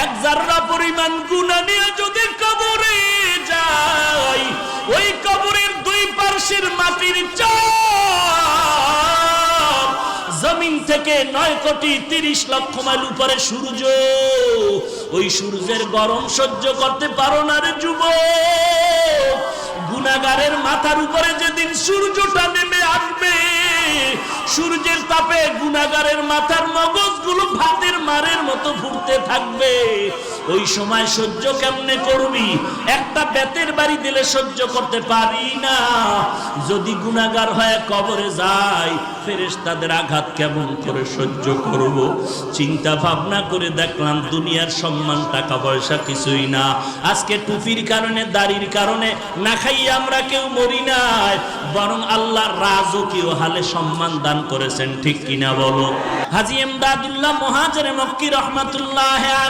এক জাররা পরিমাণ গুনাহ নিয়ে যদি কবরে যায়, ওই কবরের দুই পার্শ্বের মাটির চাপ জমিন থেকে 9,30,00,000 মাইল উপরে সূর্য, ওই সূর্যের গরম সহ্য করতে পারো না রে যুবক। গুনাহগারের মাথার উপরে যেদিন সূর্যটা নেমে আসবে, সূর্যের তাপে গুনাহগারের মাথার মগজগুলো ভাতের মারের মতো ফুটতে থাকবে। ওই সময় সহ্য কেমনে করবি? একটা বেতের বাড়ি দিলে সহ্য করতে পারি না। যদি গুনাহগার হয়ে কবরে যায়, ফেরেশতাদের আঘাত কেমন করে সহ্য করব? চিন্তা ভাবনা করে দেখলাম দুনিয়ার সম্মান টাকা পয়সা কিছুই না। আজকে টুপির কারণে, দাড়ির কারণে না খাইয়ে আমরা কেউ মরি নাই, বরং আল্লাহ রাজকীয় হালে সম্মান দান করেছেন, ঠিক কিনা বলো? হাজী ইমদাদুল্লাহ মুহাজির মক্কি রহমাতুল্লাহ